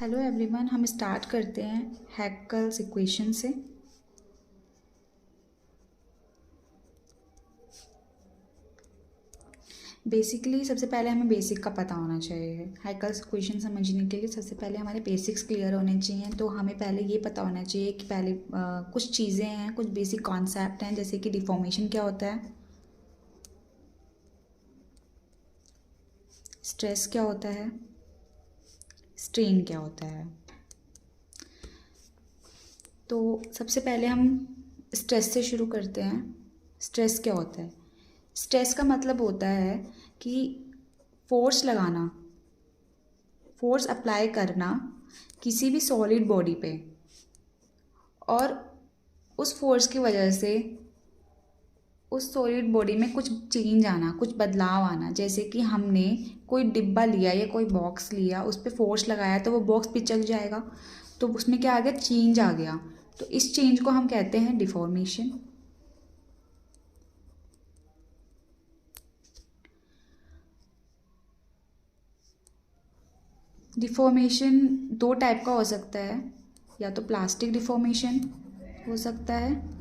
Hello everyone, हम start करते हैं हैकल्स इक्वेशन से। बेसिकली सबसे पहले हमें बेसिक का पता होना चाहिए। हैकल्स इक्वेशन समझने के लिए सबसे पहले हमारे बेसिक्स क्लियर होने चाहिए। तो हमें पहले ये पता होना चाहिए कि पहले कुछ चीज़ें हैं, कुछ बेसिक कॉन्सेप्ट हैं, जैसे कि डिफॉर्मेशन क्या होता है, स्ट्रेस क्या होता है, स्ट्रेन क्या होता है। तो सबसे पहले हम स्ट्रेस से शुरू करते हैं। स्ट्रेस क्या होता है? स्ट्रेस का मतलब होता है कि फोर्स लगाना, फोर्स अप्लाई करना किसी भी सॉलिड बॉडी पे, और उस फोर्स की वजह से उस सॉलिड बॉडी में कुछ चेंज आना, कुछ बदलाव आना। जैसे कि हमने कोई डिब्बा लिया या कोई बॉक्स लिया, उस पर फोर्स लगाया तो वो बॉक्स पिचक जाएगा, तो उसमें क्या आ गया? चेंज आ गया। तो इस चेंज को हम कहते हैं डिफॉर्मेशन। डिफॉर्मेशन दो टाइप का हो सकता है, या तो प्लास्टिक डिफॉर्मेशन हो सकता है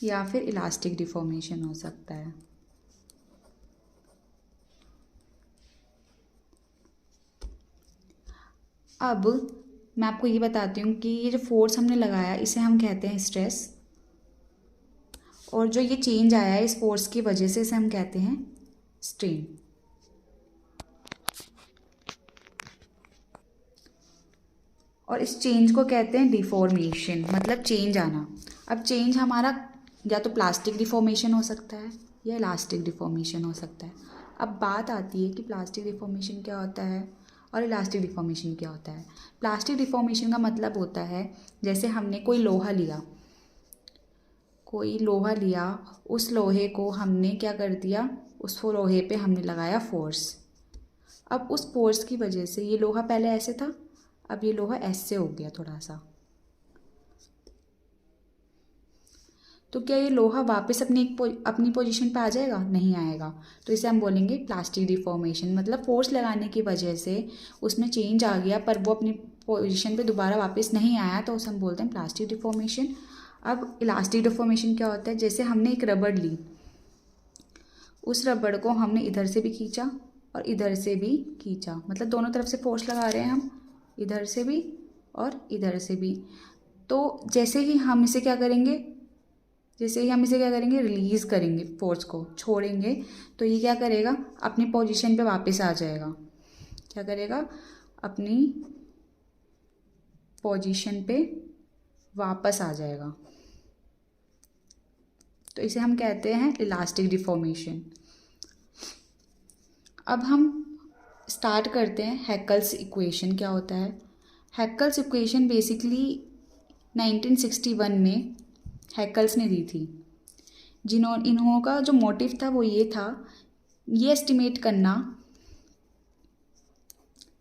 या फिर इलास्टिक डिफॉर्मेशन हो सकता है। अब मैं आपको ये बताती हूँ कि ये जो फोर्स हमने लगाया इसे हम कहते हैं स्ट्रेस, और जो ये चेंज आया है इस फोर्स की वजह से इसे हम कहते हैं स्ट्रेन। और इस चेंज को कहते हैं डिफॉर्मेशन, मतलब चेंज आना। अब चेंज हमारा या तो प्लास्टिक डिफॉर्मेशन हो सकता है या इलास्टिक डिफॉर्मेशन हो सकता है। अब बात आती है कि प्लास्टिक डिफॉर्मेशन क्या होता है और इलास्टिक डिफॉर्मेशन क्या होता है। प्लास्टिक डिफॉर्मेशन का मतलब होता है, जैसे हमने कोई लोहा लिया, उस लोहे को हमने क्या कर दिया, उस लोहे पे हमने लगाया फोर्स। अब उस फोर्स की वजह से ये लोहा पहले ऐसे था, अब ये लोहा ऐसे हो गया थोड़ा सा। तो क्या ये लोहा वापस अपनी पोजीशन पे आ जाएगा? नहीं आएगा। तो इसे हम बोलेंगे प्लास्टिक डिफॉर्मेशन। मतलब फोर्स लगाने की वजह से उसमें चेंज आ गया, पर वो अपनी पोजीशन पे दोबारा वापस नहीं आया, तो उसे हम बोलते हैं प्लास्टिक डिफॉर्मेशन। अब इलास्टिक डिफॉर्मेशन क्या होता है? जैसे हमने एक रबड़ ली, उस रबड़ को हमने इधर से भी खींचा और इधर से भी खींचा, मतलब दोनों तरफ से फोर्स लगा रहे हैं हम, इधर से भी और इधर से भी। तो जैसे ही हम इसे क्या करेंगे, रिलीज़ करेंगे, फोर्स को छोड़ेंगे, तो ये क्या करेगा? अपनी पोजीशन पे वापस आ जाएगा। क्या करेगा? अपनी पोजीशन पे वापस आ जाएगा। तो इसे हम कहते हैं इलास्टिक डिफॉर्मेशन। अब हम स्टार्ट करते हैं हैकल्स इक्वेशन क्या होता है। हैकल्स इक्वेशन बेसिकली 1961 में हैकल्स ने दी थी। इन्हों का जो मोटिव था वो ये था, ये एस्टिमेट करना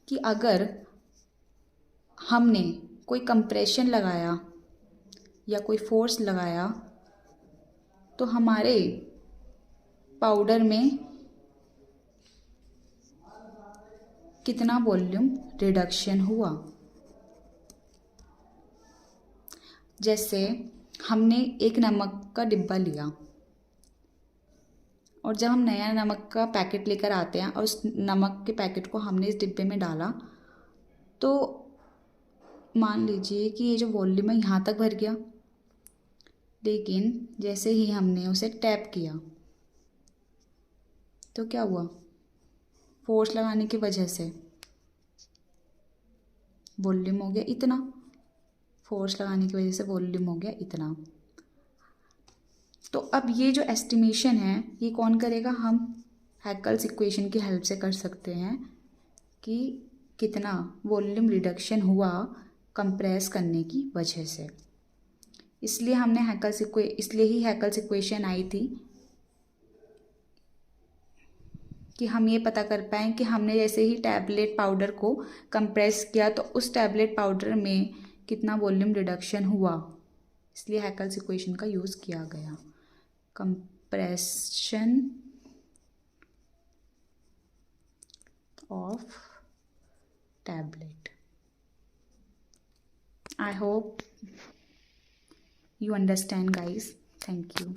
कि अगर हमने कोई कंप्रेशन लगाया या कोई फोर्स लगाया तो हमारे पाउडर में कितना वॉल्यूम रिडक्शन हुआ। जैसे हमने एक नमक का डिब्बा लिया, और जब हम नया नमक का पैकेट लेकर आते हैं और उस नमक के पैकेट को हमने इस डिब्बे में डाला, तो मान लीजिए कि ये जो वॉल्यूम है यहाँ तक भर गया, लेकिन जैसे ही हमने उसे टैप किया तो क्या हुआ? फोर्स लगाने की वजह से वॉल्यूम हो गया इतना, फोर्स लगाने की वजह से वॉल्यूम हो गया इतना। तो अब ये जो एस्टिमेशन है ये कौन करेगा? हम हैकल्स इक्वेशन की हेल्प से कर सकते हैं कि कितना वॉल्यूम रिडक्शन हुआ कंप्रेस करने की वजह से। इसलिए ही हैकल्स इक्वेशन आई थी, कि हम ये पता कर पाएँ कि हमने जैसे ही टैबलेट पाउडर को कंप्रेस किया तो उस टैबलेट पाउडर में कितना वॉल्यूम रिडक्शन हुआ। इसलिए हैकल्स इक्वेशन का यूज़ किया गया। Compression of tablet. I hope you understand, guys. Thank you.